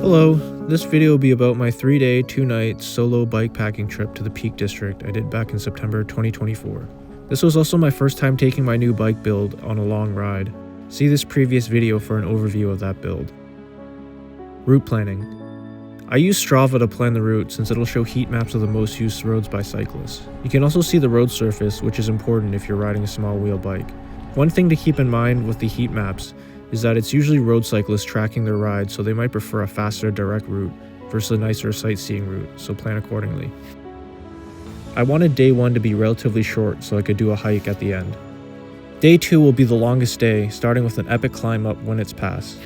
Hello, this video will be about my 3-day, 2-night solo bikepacking trip to the Peak District I did back in September 2024. This was also my first time taking my new bike build on a long ride. See this previous video for an overview of that build. Route planning. I use Strava to plan the route since it'll show heat maps of the most used roads by cyclists. You can also see the road surface, which is important if you're riding a small wheel bike. One thing to keep in mind with the heat maps is that it's usually road cyclists tracking their ride, so they might prefer a faster direct route versus a nicer sightseeing route, so plan accordingly. I wanted day 1 to be relatively short so I could do a hike at the end. Day 2 will be the longest day, starting with an epic climb up Winnats Pass.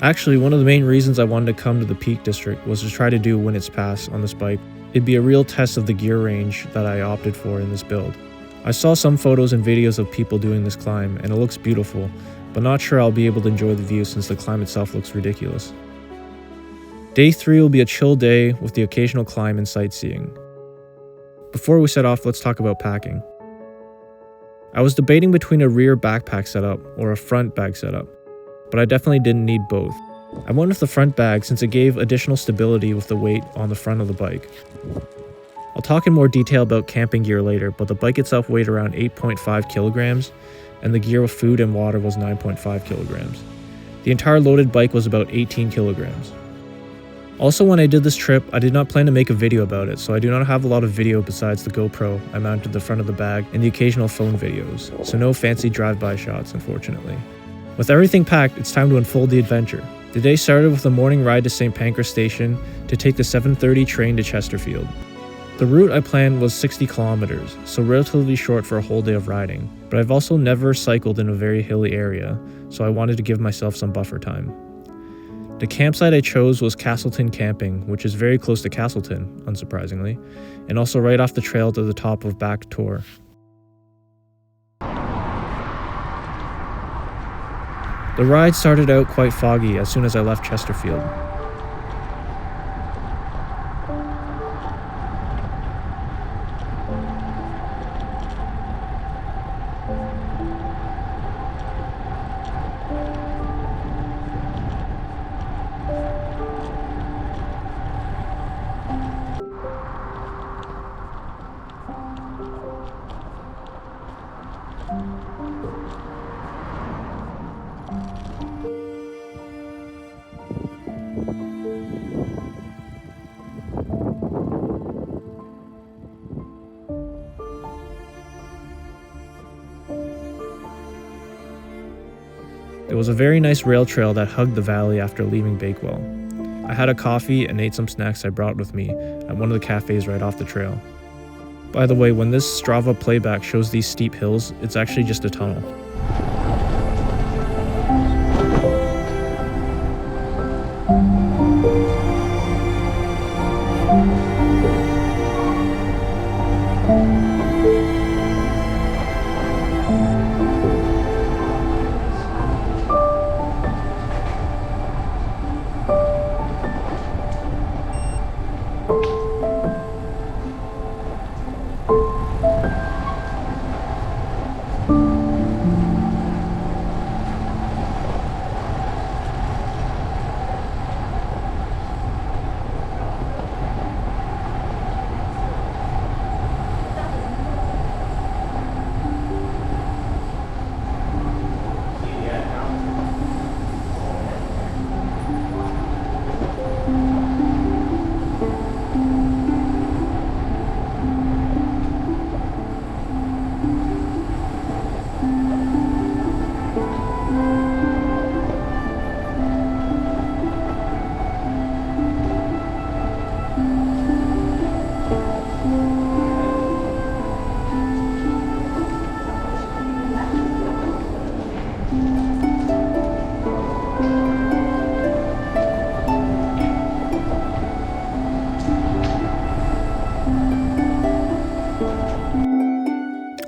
Actually, one of the main reasons I wanted to come to the Peak District was to try to do Winnats Pass on this bike. It'd be a real test of the gear range that I opted for in this build. I saw some photos and videos of people doing this climb, and it looks beautiful, but not sure I'll be able to enjoy the view since the climb itself looks ridiculous. Day 3 will be a chill day with the occasional climb and sightseeing. Before we set off, let's talk about packing. I was debating between a rear backpack setup or a front bag setup, but I definitely didn't need both. I went with the front bag since it gave additional stability with the weight on the front of the bike. I'll talk in more detail about camping gear later, but the bike itself weighed around 8.5 kilograms, and the gear with food and water was 9.5 kilograms. The entire loaded bike was about 18 kilograms. Also, when I did this trip, I did not plan to make a video about it, so I do not have a lot of video besides the GoPro I mounted the front of the bag and the occasional phone videos, so no fancy drive-by shots, unfortunately. With everything packed, it's time to unfold the adventure. The day started with a morning ride to St. Pancras Station to take the 7:30 train to Chesterfield. The route I planned was 60 kilometers, so relatively short for a whole day of riding, but I've also never cycled in a very hilly area, so I wanted to give myself some buffer time. The campsite I chose was Castleton Camping, which is very close to Castleton, unsurprisingly, and also right off the trail to the top of Back Tor. The ride started out quite foggy as soon as I left Chesterfield. It was a very nice rail trail that hugged the valley after leaving Bakewell. I had a coffee and ate some snacks I brought with me at one of the cafes right off the trail. By the way, when this Strava playback shows these steep hills, it's actually just a tunnel.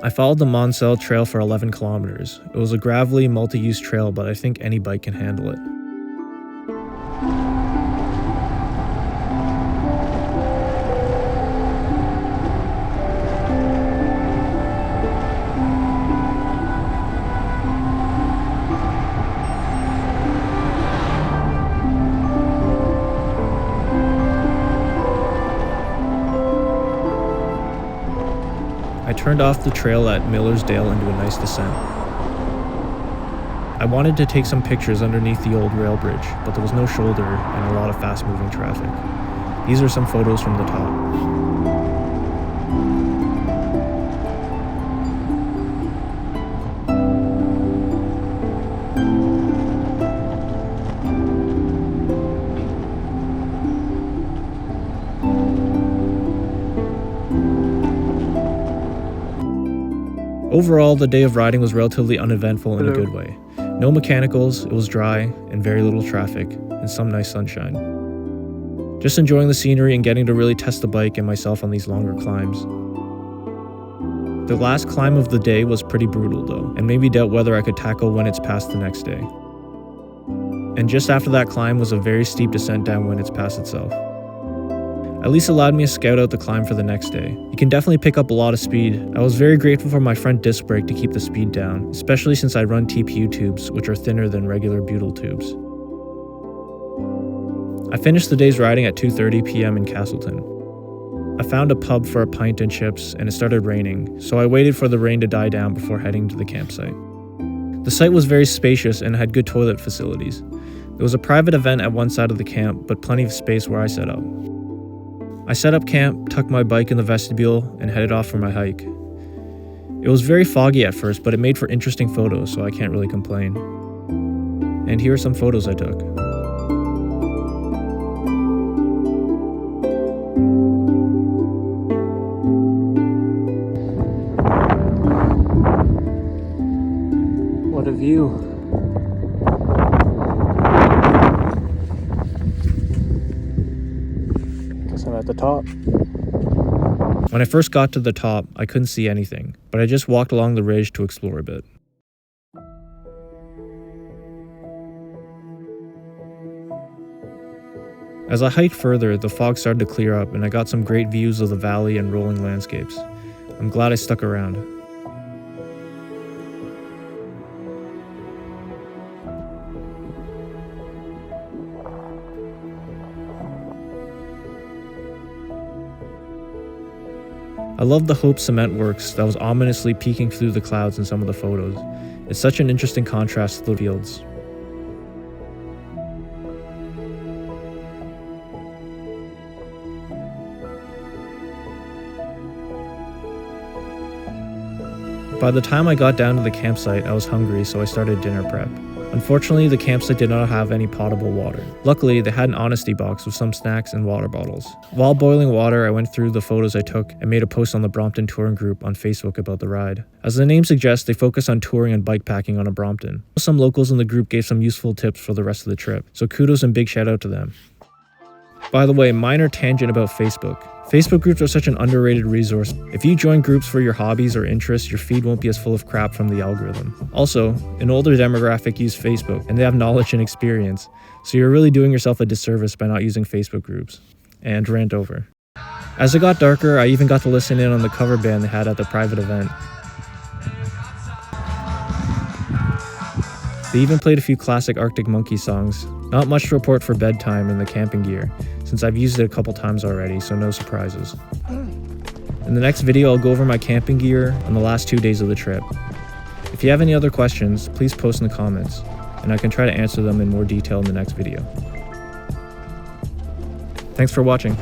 I followed the Monsell Trail for 11 kilometers. It was a gravelly, multi-use trail, but I think any bike can handle it. turned off the trail at Millersdale into a nice descent. I wanted to take some pictures underneath the old rail bridge, but there was no shoulder and a lot of fast-moving traffic. These are some photos from the top. Overall, the day of riding was relatively uneventful in a good way. No mechanicals, it was dry, and very little traffic, and some nice sunshine. Just enjoying the scenery and getting to really test the bike and myself on these longer climbs. The last climb of the day was pretty brutal though, and made me doubt whether I could tackle Winnats Pass the next day. And just after that climb was a very steep descent down Winnats Pass itself. At least allowed me to scout out the climb for the next day. You can definitely pick up a lot of speed. I was very grateful for my front disc brake to keep the speed down, especially since I run TPU tubes, which are thinner than regular butyl tubes. I finished the day's riding at 2:30 p.m. in Castleton. I found a pub for a pint and chips, and it started raining, so I waited for the rain to die down before heading to the campsite. The site was very spacious and had good toilet facilities. There was a private event at one side of the camp, but plenty of space where I set up. I set up camp, tucked my bike in the vestibule, and headed off for my hike. It was very foggy at first, but it made for interesting photos, so I can't really complain. And here are some photos I took. What a view. I'm at the top. When I first got to the top, I couldn't see anything, but I just walked along the ridge to explore a bit. As I hiked further, the fog started to clear up and I got some great views of the valley and rolling landscapes. I'm glad I stuck around. I love the Hope Cement Works that was ominously peeking through the clouds in some of the photos. It's such an interesting contrast to the fields. By the time I got down to the campsite, I was hungry, so I started dinner prep. Unfortunately, the campsite did not have any potable water. Luckily, they had an honesty box with some snacks and water bottles. While boiling water, I went through the photos I took and made a post on the Brompton touring group on Facebook about the ride. As the name suggests, they focus on touring and bikepacking on a Brompton. Some locals in the group gave some useful tips for the rest of the trip, so kudos and big shout out to them. By the way, minor tangent about Facebook. Facebook groups are such an underrated resource. If you join groups for your hobbies or interests, your feed won't be as full of crap from the algorithm. Also, an older demographic use Facebook, and they have knowledge and experience, so you're really doing yourself a disservice by not using Facebook groups. And rant over. As it got darker, I even got to listen in on the cover band they had at the private event. They even played a few classic Arctic Monkey songs. Not much to report for bedtime in the camping gear, since I've used it a couple times already, so no surprises. In the next video, I'll go over my camping gear on the last 2 days of the trip. If you have any other questions, please post in the comments, and I can try to answer them in more detail in the next video. Thanks for watching.